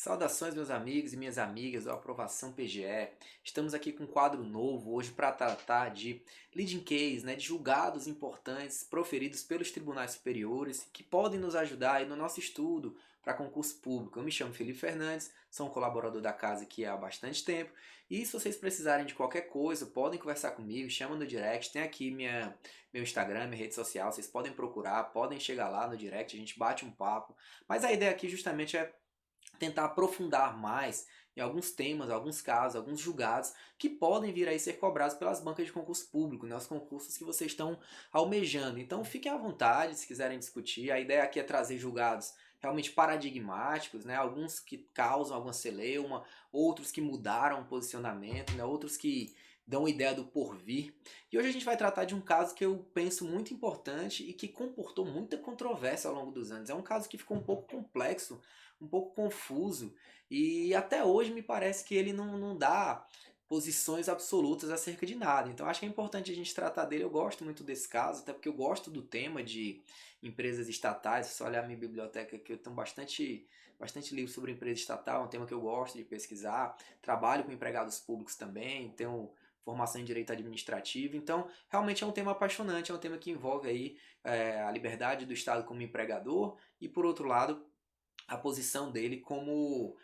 Saudações, meus amigos e minhas amigas do Aprovação PGE. Estamos aqui com um quadro novo hoje para tratar de leading case, de julgados importantes proferidos pelos tribunais superiores que podem nos ajudar aí no nosso estudo para concurso público. Eu me chamo Felipe Fernandes, sou um colaborador da casa aqui há bastante tempo e se vocês precisarem de qualquer coisa, podem conversar comigo, chama no direct, tem aqui meu Instagram, minha rede social, vocês podem procurar, podem chegar lá no direct, a gente bate um papo. Mas a ideia aqui justamente é tentar aprofundar mais em alguns temas, alguns casos, alguns julgados que podem vir aí ser cobrados pelas bancas de concurso público, os concursos que vocês estão almejando. Então fiquem à vontade se quiserem discutir. A ideia aqui é trazer julgados realmente paradigmáticos, alguns que causam alguma celeuma, outros que mudaram o posicionamento, outros que dão ideia do porvir. E hoje a gente vai tratar de um caso que eu penso muito importante e que comportou muita controvérsia ao longo dos anos. É um caso que ficou um pouco complexo, um pouco confuso e até hoje me parece que ele não dá posições absolutas acerca de nada. Então acho que é importante a gente tratar dele. Eu gosto muito desse caso, até porque eu gosto do tema de empresas estatais. Se você olhar a minha biblioteca aqui, eu tenho bastante livro sobre empresa estatal, é um tema que eu gosto de pesquisar. Trabalho com empregados públicos também, tenho formação em direito administrativo. Então realmente é um tema apaixonante, é um tema que envolve aí a liberdade do Estado como empregador e, por outro lado, a posição dele como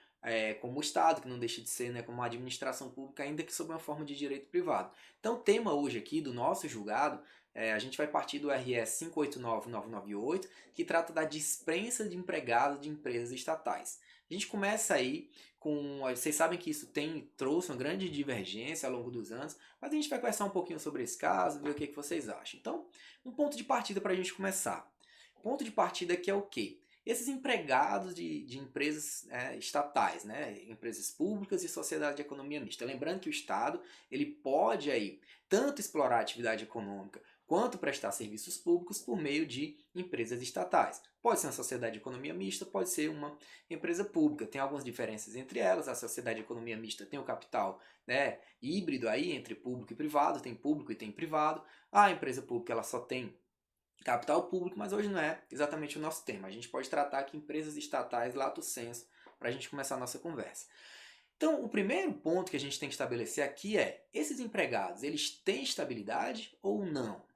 Estado, que não deixa de ser, como uma administração pública, ainda que sob uma forma de direito privado. Então, o tema hoje aqui do nosso julgado, a gente vai partir do RS 589998, que trata da dispensa de empregados de empresas estatais. A gente começa aí com... Vocês sabem que isso trouxe uma grande divergência ao longo dos anos, mas a gente vai conversar um pouquinho sobre esse caso, ver o que vocês acham. Então, um ponto de partida para a gente começar. Ponto de partida aqui é o quê? Esses empregados de empresas estatais, empresas públicas e sociedade de economia mista. Lembrando que o Estado ele pode aí tanto explorar a atividade econômica quanto prestar serviços públicos por meio de empresas estatais. Pode ser uma sociedade de economia mista, pode ser uma empresa pública. Tem algumas diferenças entre elas. A sociedade de economia mista tem o capital híbrido aí entre público e privado, tem público e tem privado. A empresa pública ela só tem capital público, mas hoje não é exatamente o nosso tema. A gente pode tratar aqui empresas estatais lato sensu para a gente começar a nossa conversa. Então, o primeiro ponto que a gente tem que estabelecer aqui é: esses empregados, eles têm estabilidade ou não?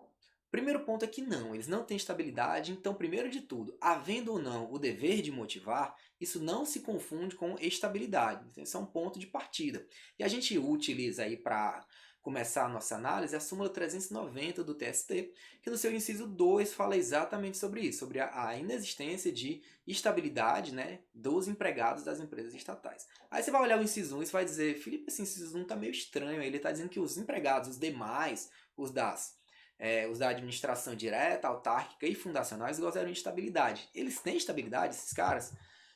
Primeiro ponto é que não, eles não têm estabilidade. Então, primeiro de tudo, havendo ou não o dever de motivar, isso não se confunde com estabilidade. Então, esse é um ponto de partida. E a gente utiliza aí para começar a nossa análise a súmula 390 do TST, que no seu inciso 2 fala exatamente sobre isso, sobre a inexistência de estabilidade dos empregados das empresas estatais. Aí você vai olhar o inciso 1 e você vai dizer: Felipe, esse inciso 1 está meio estranho. Ele está dizendo que os empregados, os demais, os da administração direta, autárquica e fundacionais gozam de estabilidade. Eles têm estabilidade, esses caras?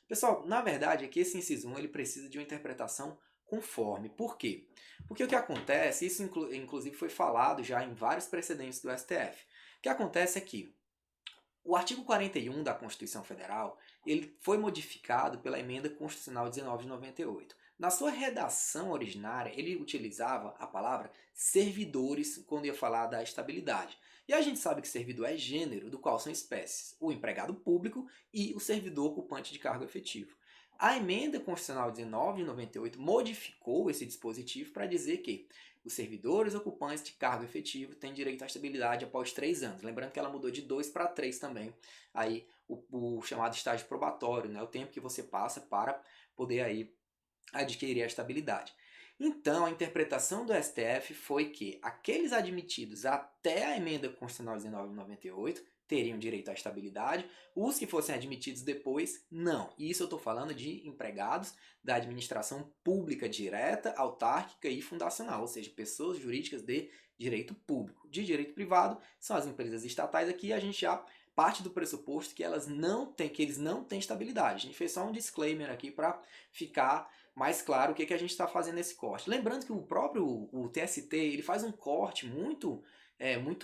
Pessoal, na verdade é que esse inciso 1 ele precisa de uma interpretação conforme. Por quê? Porque o que acontece, isso inclusive foi falado já em vários precedentes do STF. O que acontece é que o artigo 41 da Constituição Federal ele foi modificado pela Emenda Constitucional 19 de 98. Na sua redação originária, ele utilizava a palavra servidores quando ia falar da estabilidade. E a gente sabe que servidor é gênero, do qual são espécies: o empregado público e o servidor ocupante de cargo efetivo. A Emenda Constitucional 19 de 98 modificou esse dispositivo para dizer que os servidores ocupantes de cargo efetivo têm direito à estabilidade após 3 anos. Lembrando que ela mudou de 2 para 3 também, aí o chamado estágio probatório, o tempo que você passa para poder aí adquirir a estabilidade. Então, a interpretação do STF foi que aqueles admitidos até a Emenda Constitucional 19 de 98 teriam direito à estabilidade, os que fossem admitidos depois, não. E isso eu estou falando de empregados da administração pública direta, autárquica e fundacional, ou seja, pessoas jurídicas de direito público. De direito privado são as empresas estatais. Aqui a gente já parte do pressuposto que eles não têm estabilidade. A gente fez só um disclaimer aqui para ficar mais claro o que a gente está fazendo nesse corte. Lembrando que o TST ele faz um corte muito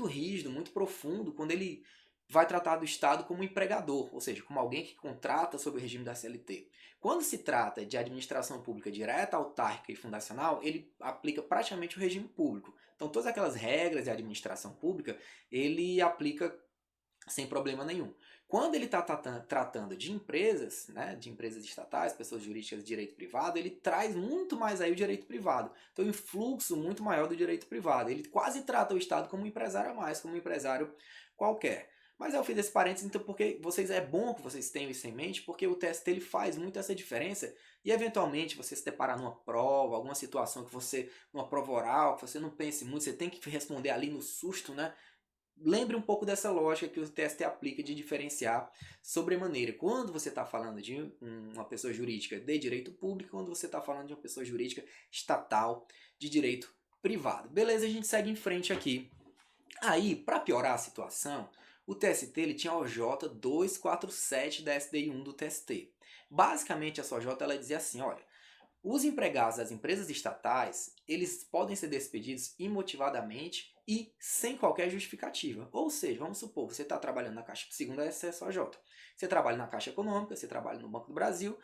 rígido, muito profundo, quando ele vai tratar do Estado como empregador, ou seja, como alguém que contrata sob o regime da CLT. Quando se trata de administração pública direta, autárquica e fundacional, ele aplica praticamente o regime público. Então, todas aquelas regras de administração pública, ele aplica sem problema nenhum. Quando ele está tratando de empresas, né, de empresas estatais, pessoas jurídicas de direito privado, ele traz muito mais aí o direito privado. Então, um fluxo muito maior do direito privado. Ele quase trata o Estado como um empresário a mais, como um empresário qualquer. Mas eu fiz esse parênteses, então, porque é bom que vocês tenham isso em mente, porque o TST ele faz muito essa diferença e, eventualmente, você se deparar numa prova, alguma situação que você, numa prova oral, que você não pense muito, você tem que responder ali no susto, né? Lembre um pouco dessa lógica que o TST aplica de diferenciar sobremaneira quando você está falando de uma pessoa jurídica de direito público, quando você está falando de uma pessoa jurídica estatal de direito privado. Beleza, a gente segue em frente aqui. Aí, para piorar a situação, o TST ele tinha a OJ 247 da SDI1 do TST. Basicamente, essa OJ ela dizia assim, olha, os empregados das empresas estatais, eles podem ser despedidos imotivadamente e sem qualquer justificativa. Ou seja, vamos supor, você está trabalhando na Caixa, segundo a SSOJ, você trabalha na Caixa Econômica, você trabalha no Banco do Brasil,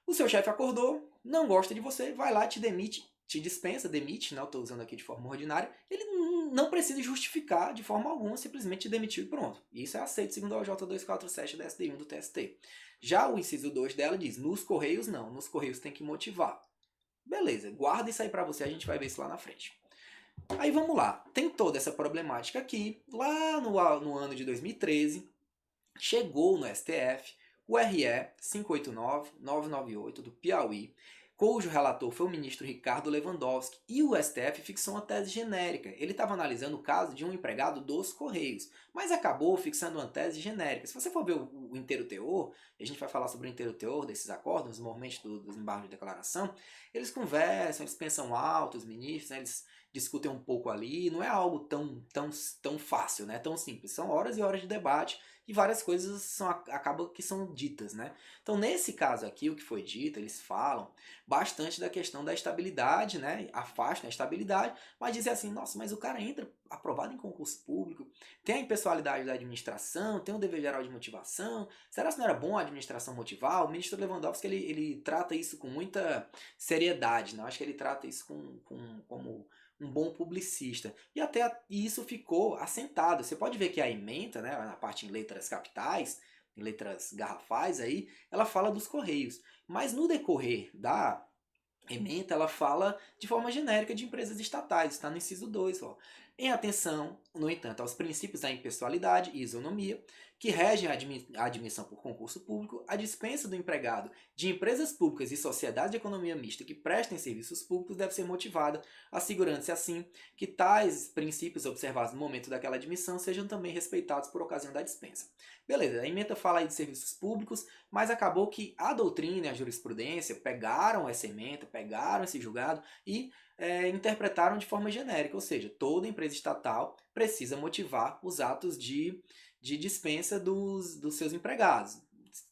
o seu chefe acordou, não gosta de você, vai lá, te demite, te dispensa, demite, né? Eu estou usando aqui de forma ordinária, ele não precisa justificar de forma alguma, simplesmente te demitiu e pronto. Isso é aceito segundo a OJ 247 da SD1 do TST. Já o inciso 2 dela diz, nos Correios não, nos Correios tem que motivar. Beleza, guarda isso aí pra você, a gente vai ver isso lá na frente. Aí vamos lá, tem toda essa problemática aqui, lá no ano de 2013, chegou no STF o RE 589-998 do Piauí, cujo relator foi o ministro Ricardo Lewandowski, e o STF fixou uma tese genérica. Ele estava analisando o caso de um empregado dos Correios, mas acabou fixando uma tese genérica. Se você for ver o inteiro teor, a gente vai falar sobre o inteiro teor desses acordos, normalmente dos embargos de declaração, eles conversam, eles pensam alto, os ministros, né, eles discutem um pouco ali, não é algo tão fácil, né, tão simples. São horas e horas de debate, e várias coisas acabam que são ditas, né? Então, nesse caso aqui, o que foi dito, eles falam bastante da questão da estabilidade, né? Afastam a estabilidade, mas dizem assim, nossa, mas o cara entra aprovado em concurso público, tem a impessoalidade da administração, tem o dever geral de motivação, será que não era bom a administração motivar? O ministro Lewandowski, ele trata isso com muita seriedade, né? Eu acho que ele trata isso como um bom publicista. E até isso ficou assentado. Você pode ver que a ementa, né, na parte em letras capitais, em letras garrafais aí, ela fala dos Correios. Mas no decorrer da ementa, ela fala de forma genérica de empresas estatais, está no inciso 2. Ó. Em atenção, no entanto, aos princípios da impessoalidade e isonomia, que regem a admissão por concurso público, a dispensa do empregado de empresas públicas e sociedades de economia mista que prestem serviços públicos deve ser motivada, assegurando-se assim que tais princípios observados no momento daquela admissão sejam também respeitados por ocasião da dispensa. Beleza, a ementa fala aí de serviços públicos, mas acabou que a doutrina e a jurisprudência pegaram essa ementa, pegaram esse julgado e interpretaram de forma genérica, ou seja, toda empresa estatal precisa motivar os atos de dispensa dos seus empregados.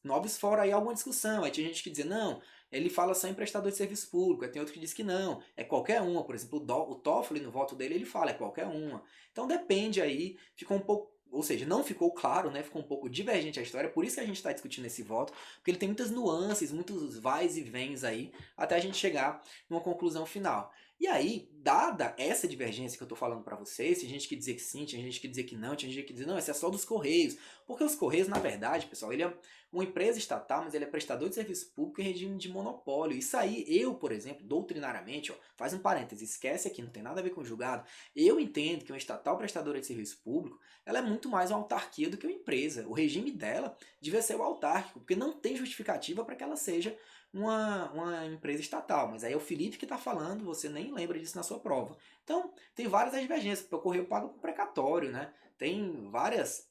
Novos fora aí alguma discussão, aí tinha gente que dizia, não, ele fala só em prestador de serviço público, aí tem outro que diz que não, é qualquer uma, por exemplo, o Toffoli no voto dele ele fala, é qualquer uma. Então depende aí, ficou um pouco, ou seja, não ficou claro, né? Ficou um pouco divergente a história, por isso que a gente está discutindo esse voto, porque ele tem muitas nuances, muitos vais e vens aí, até a gente chegar numa conclusão final. E aí, dada essa divergência que eu estou falando para vocês, tinha gente que dizia que sim, tinha gente que dizia que não, tinha gente que dizia não, esse é só dos Correios. Porque os Correios, na verdade, pessoal, ele é uma empresa estatal, mas ele é prestador de serviço público em regime de monopólio. Isso aí, eu, por exemplo, doutrinariamente, ó, faz um parêntese, esquece aqui, não tem nada a ver com julgado. Eu entendo que uma estatal prestadora de serviço público, ela é muito mais uma autarquia do que uma empresa. O regime dela devia ser o autárquico, porque não tem justificativa para que ela seja uma empresa estatal. Mas aí é o Felipe que está falando, você nem lembra disso na sua prova. Então, tem várias divergências, porque o Correio paga por precatório, né? Tem várias...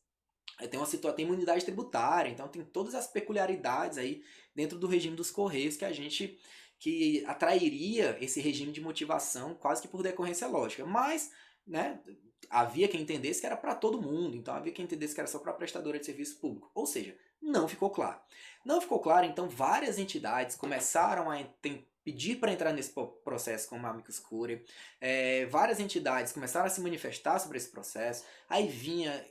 tem imunidade tributária, então tem todas as peculiaridades aí dentro do regime dos Correios que atrairia esse regime de motivação quase que por decorrência lógica. Mas, né, havia quem entendesse que era para todo mundo, então havia quem entendesse que era só para prestadora de serviço público. Ou seja, não ficou claro. Não ficou claro, então várias entidades começaram a pedir para entrar nesse processo como amicus curiae, várias entidades começaram a se manifestar sobre esse processo, aí vinha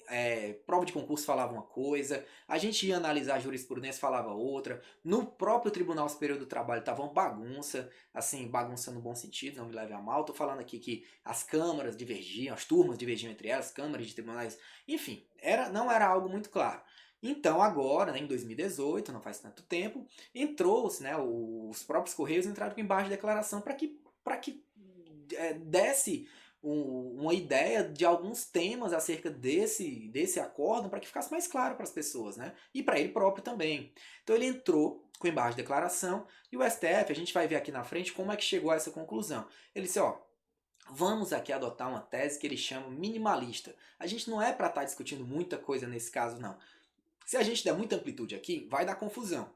prova de concurso falava uma coisa, a gente ia analisar a jurisprudência falava outra, no próprio Tribunal Superior do Trabalho estava uma bagunça, assim, bagunça no bom sentido, não me leve a mal, tô falando aqui que as câmaras divergiam, as turmas divergiam entre elas, câmaras de tribunais, enfim, não era algo muito claro. Então agora, né, em 2018, não faz tanto tempo, entrou-se, né, os próprios Correios entraram com embaixo de declaração para que desse uma ideia de alguns temas acerca desse acordo para que ficasse mais claro para as pessoas, né? E para ele próprio também. Então ele entrou com embaixo de declaração e o STF, a gente vai ver aqui na frente como é que chegou a essa conclusão. Ele disse, ó, vamos aqui adotar uma tese que ele chama minimalista. A gente não é para estar discutindo muita coisa nesse caso, não. Se a gente der muita amplitude aqui, vai dar confusão.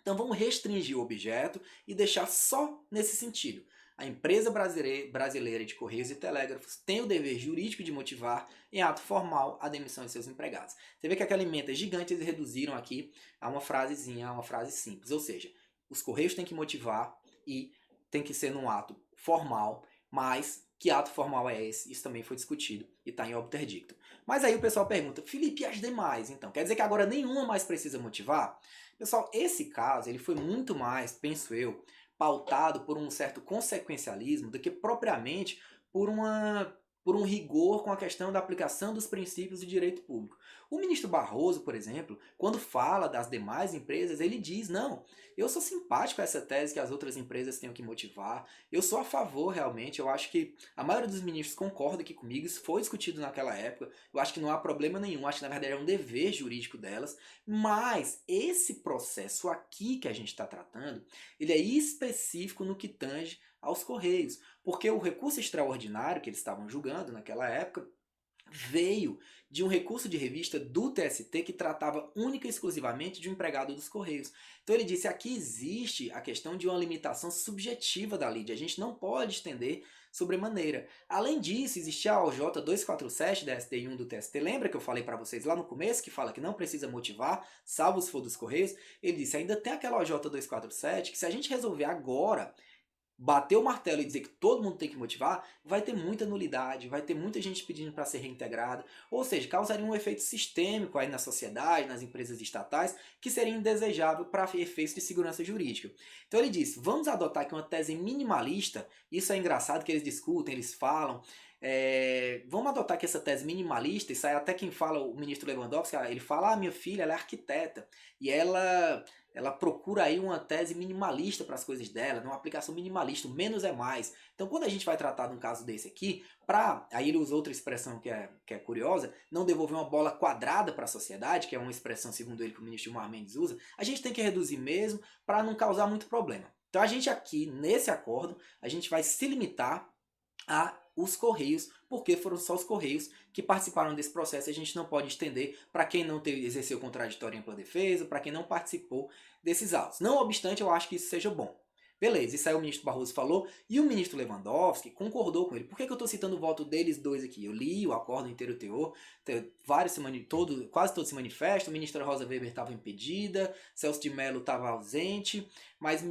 Então vamos restringir o objeto e deixar só nesse sentido. A empresa brasileira de Correios e Telégrafos tem o dever jurídico de motivar em ato formal a demissão de seus empregados. Você vê que aquela emenda gigante eles reduziram aqui a uma frasezinha, a uma frase simples. Ou seja, os Correios têm que motivar e tem que ser num ato formal, mas que ato formal é esse? Isso também foi discutido e está em obter dictum. Mas aí o pessoal pergunta, Felipe, e as demais? Então, quer dizer que agora nenhuma mais precisa motivar? Pessoal, esse caso ele foi muito mais, penso eu, pautado por um certo consequencialismo do que propriamente por por um rigor com a questão da aplicação dos princípios do direito público. O ministro Barroso, por exemplo, quando fala das demais empresas, ele diz, não, eu sou simpático a essa tese que as outras empresas tenham que motivar, eu sou a favor realmente, eu acho que a maioria dos ministros concorda aqui comigo, isso foi discutido naquela época, eu acho que não há problema nenhum, acho que na verdade é um dever jurídico delas, mas esse processo aqui que a gente está tratando, ele é específico no que tange aos Correios, porque o recurso extraordinário que eles estavam julgando naquela época veio de um recurso de revista do TST que tratava única e exclusivamente de um empregado dos Correios. Então ele disse, aqui existe a questão de uma limitação subjetiva da lide, a gente não pode estender sobremaneira. Além disso, existia a OJ 247 da STI1 do TST, lembra que eu falei para vocês lá no começo, que fala que não precisa motivar, salvo se for dos Correios? Ele disse, ainda tem aquela OJ 247 que se a gente resolver agora bater o martelo e dizer que todo mundo tem que motivar, vai ter muita nulidade, vai ter muita gente pedindo para ser reintegrada, ou seja, causaria um efeito sistêmico aí na sociedade, nas empresas estatais, que seria indesejável para efeitos de segurança jurídica. Então ele disse, vamos adotar aqui uma tese minimalista, isso é engraçado que eles discutem, eles falam, vamos adotar aqui essa tese minimalista, isso aí até quem fala, o ministro Lewandowski, ele fala, minha filha, ela é arquiteta, e ela procura aí uma tese minimalista para as coisas dela, uma aplicação minimalista, o menos é mais. Então, quando a gente vai tratar de um caso desse aqui, aí ele usa outra expressão que é curiosa, não devolver uma bola quadrada para a sociedade, que é uma expressão, segundo ele, que o ministro Gilmar Mendes usa, a gente tem que reduzir mesmo para não causar muito problema. Então, a gente aqui, nesse acordo, a gente vai se limitar a os Correios, porque foram só os Correios que participaram desse processo e a gente não pode estender para quem não exerceu contraditório em ampla defesa, para quem não participou desses autos. Não obstante, eu acho que isso seja bom. Beleza, isso aí o ministro Barroso falou e o ministro Lewandowski concordou com ele. Por que eu estou citando o voto deles dois aqui? Eu li o acordo inteiro teor, quase todos se manifestam, a ministra Rosa Weber estava impedida, Celso de Mello estava ausente, mas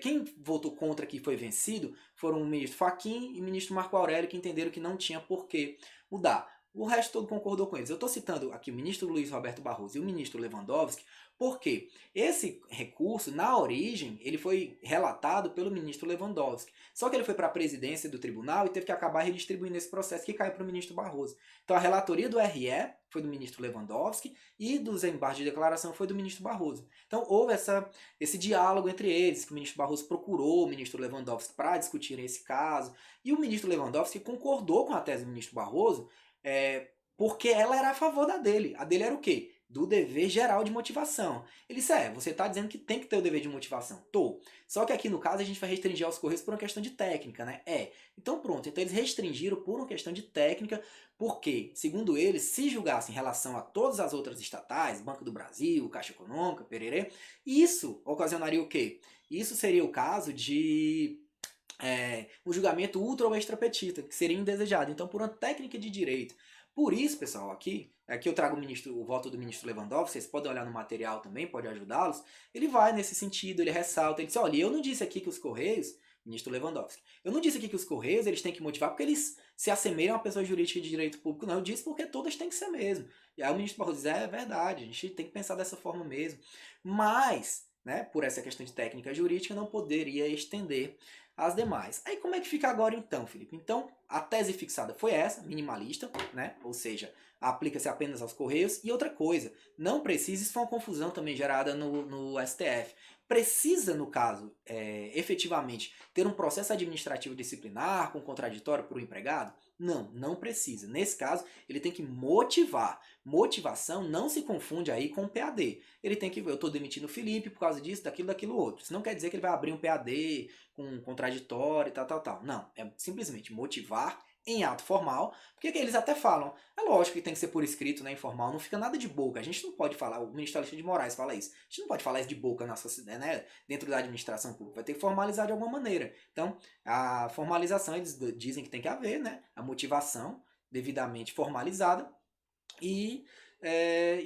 quem votou contra que foi vencido foram o ministro Fachin e o ministro Marco Aurélio, que entenderam que não tinha por que mudar. O resto todo concordou com eles. Eu estou citando aqui o ministro Luiz Roberto Barroso e o ministro Lewandowski, porque esse recurso, na origem, ele foi relatado pelo ministro Lewandowski. Só que ele foi para a presidência do tribunal e teve que acabar redistribuindo esse processo que caiu para o ministro Barroso. Então a relatoria do RE foi do ministro Lewandowski e dos embargos de declaração foi do ministro Barroso. Então houve esse diálogo entre eles, que o ministro Barroso procurou o ministro Lewandowski para discutirem esse caso, e o ministro Lewandowski concordou com a tese do ministro Barroso, porque ela era a favor da dele. A dele era o quê? Do dever geral de motivação. Ele disse, você está dizendo que tem que ter o dever de motivação. Tô. Só que aqui no caso a gente vai restringir aos Correios por uma questão de técnica, né? Então pronto. Então eles restringiram por uma questão de técnica, porque, segundo eles, se julgasse em relação a todas as outras estatais, Banco do Brasil, Caixa Econômica, pererê, isso ocasionaria o quê? Isso seria o caso de um julgamento ultra ou extra petita, que seria indesejado. Então, por uma técnica de direito. Por isso, pessoal, aqui eu trago o voto do ministro Lewandowski, vocês podem olhar no material também, pode ajudá-los. Ele vai nesse sentido, ele ressalta, ele diz, olha, eu não disse aqui que os Correios, ministro Lewandowski, eu não disse aqui que os Correios eles têm que motivar porque eles se assemelham a pessoa jurídica de direito público, não, eu disse porque todas têm que ser mesmo. E aí o ministro Barroso diz, é verdade, a gente tem que pensar dessa forma mesmo. Mas né, por essa questão de técnica jurídica, não poderia estender as demais. Aí como é que fica agora então, Felipe? Então, a tese fixada foi essa, minimalista, né? Ou seja, aplica-se apenas aos Correios. E outra coisa, não precisa, isso foi uma confusão também gerada no STF. Precisa, no caso, efetivamente, ter um processo administrativo disciplinar com contraditório por um empregado? Não, não precisa. Nesse caso, ele tem que motivar. Motivação não se confunde aí com PAD. Ele tem que, eu estou demitindo o Felipe por causa disso, daquilo outro. Isso não quer dizer que ele vai abrir um PAD com um contraditório e tal. Não, é simplesmente motivar em ato formal, porque eles até falam, é lógico que tem que ser por escrito, né, informal, não fica nada de boca, a gente não pode falar, o ministro Alexandre de Moraes fala isso, a gente não pode falar isso de boca na sociedade, né, dentro da administração pública, vai ter que formalizar de alguma maneira. Então, a formalização, eles dizem que tem que haver, né, a motivação devidamente formalizada, e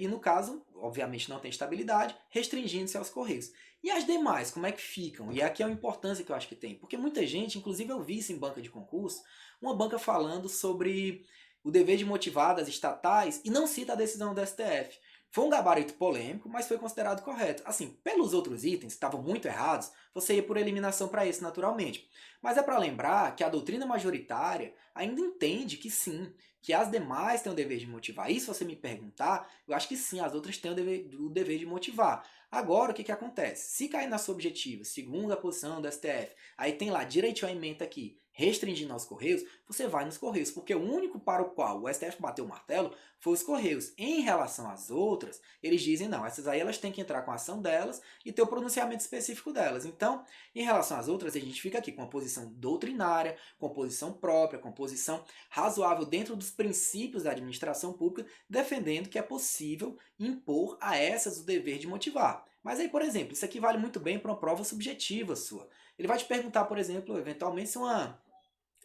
no caso, obviamente não tem estabilidade, restringindo-se aos Correios. E as demais, como é que ficam? E aqui é a importância que eu acho que tem. Porque muita gente, inclusive eu vi isso em banca de concurso, uma banca falando sobre o dever de motivar das estatais e não cita a decisão do STF. Foi um gabarito polêmico, mas foi considerado correto. Assim, pelos outros itens, que estavam muito errados, você ia por eliminação para esse naturalmente. Mas é para lembrar que a doutrina majoritária ainda entende que sim, que as demais têm o dever de motivar. E se você me perguntar, eu acho que sim, as outras têm o dever de motivar. Agora, o que acontece? Se cair na sua objetiva, segundo a posição do STF, aí tem lá direitinho a ementa aqui, restringindo aos Correios, você vai nos Correios, porque o único para o qual o STF bateu o martelo foi os Correios. Em relação às outras, eles dizem não, essas aí elas têm que entrar com a ação delas e ter o pronunciamento específico delas. Então, em relação às outras, a gente fica aqui com a posição doutrinária, com posição própria, com posição razoável dentro dos princípios da administração pública, defendendo que é possível impor a essas o dever de motivar. Mas aí, por exemplo, isso aqui vale muito bem para uma prova subjetiva sua. Ele vai te perguntar, por exemplo, eventualmente,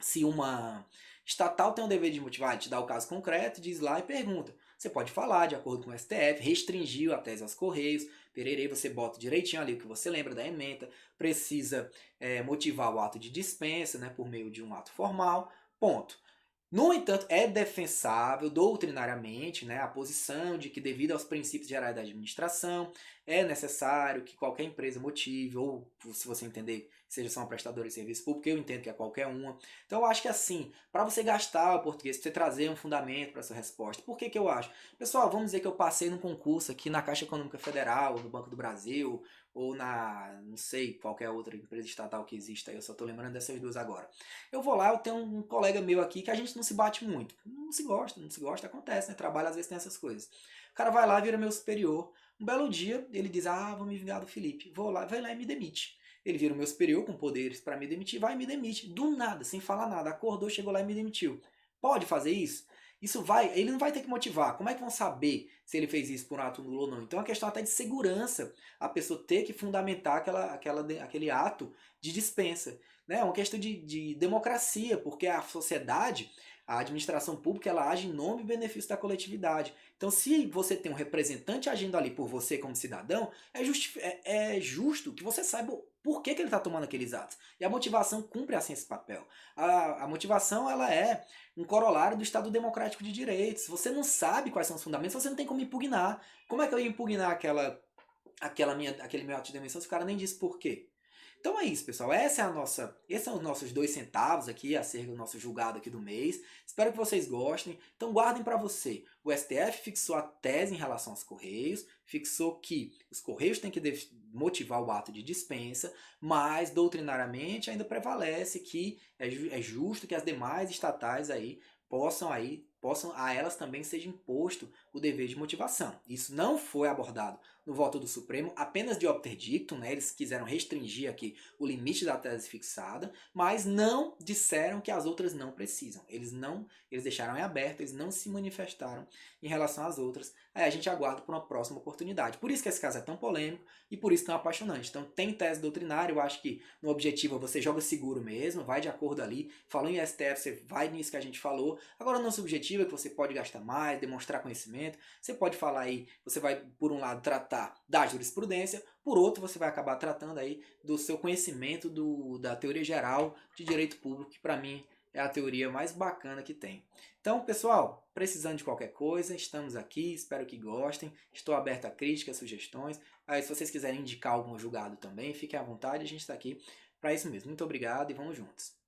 se uma estatal tem o dever de motivar, ele te dá o caso concreto, diz lá e pergunta. Você pode falar, de acordo com o STF, restringiu a tese aos Correios, pererei, você bota direitinho ali o que você lembra da ementa, precisa motivar o ato de dispensa, né, por meio de um ato formal, ponto. No entanto, é defensável doutrinariamente, né, a posição de que, devido aos princípios gerais da administração, é necessário que qualquer empresa motive, ou se você entender, seja só uma prestadora de serviço público, eu entendo que é qualquer uma. Então eu acho que assim, para você gastar o português, pra você trazer um fundamento para sua resposta, por que que eu acho? Pessoal, vamos dizer que eu passei num concurso aqui na Caixa Econômica Federal, no Banco do Brasil, ou na, não sei, qualquer outra empresa estatal que exista, eu só estou lembrando dessas duas agora. Eu vou lá, eu tenho um colega meu aqui que a gente não se bate muito. Não se gosta, acontece, né? Trabalho às vezes tem essas coisas. O cara vai lá, vira meu superior. Um belo dia, ele diz, vou me vingar do Felipe. Vou lá, vai lá e me demite. Ele vira o meu superior com poderes para me demitir, vai e me demite. Do nada, sem falar nada. Acordou, chegou lá e me demitiu. Pode fazer isso? Isso vai, ele não vai ter que motivar. Como é que vão saber se ele fez isso por um ato nulo ou não? Então é uma questão até de segurança. A pessoa ter que fundamentar aquele ato de dispensa. Né? É uma questão de democracia, porque a sociedade, a administração pública, ela age em nome e benefício da coletividade. Então, se você tem um representante agindo ali por você como cidadão, é justo que você saiba por que ele está tomando aqueles atos. E a motivação cumpre assim esse papel. A motivação, ela é um corolário do Estado Democrático de Direitos. Você não sabe quais são os fundamentos, você não tem como impugnar. Como é que eu ia impugnar aquele meu ato de demissão se o cara nem disse por quê? Então é isso, pessoal. Esses são os nossos 2 centavos aqui acerca do nosso julgado aqui do mês. Espero que vocês gostem. Então guardem para você. O STF fixou a tese em relação aos Correios, fixou que os Correios têm que motivar o ato de dispensa, mas doutrinariamente ainda prevalece que é justo que as demais estatais possam a elas também seja imposto o dever de motivação. Isso não foi abordado no voto do Supremo, apenas de obter dictum, né? Eles quiseram restringir aqui o limite da tese fixada, mas não disseram que as outras não precisam. Eles deixaram em aberto, eles não se manifestaram em relação às outras. Aí a gente aguarda por uma próxima oportunidade. Por isso que esse caso é tão polêmico e por isso tão apaixonante. Então tem tese doutrinária, eu acho que no objetivo você joga seguro mesmo, vai de acordo ali. Falou em STF, você vai nisso que a gente falou. Agora no subjetivo é que você pode gastar mais, demonstrar conhecimento. Você pode falar aí, você vai por um lado tratar da jurisprudência, por outro você vai acabar tratando aí do seu conhecimento da teoria geral de direito público, que para mim é a teoria mais bacana que tem. Então, pessoal, precisando de qualquer coisa, estamos aqui, espero que gostem. Estou aberto a críticas, sugestões. Aí, se vocês quiserem indicar algum julgado também, fiquem à vontade, a gente está aqui para isso mesmo. Muito obrigado e vamos juntos.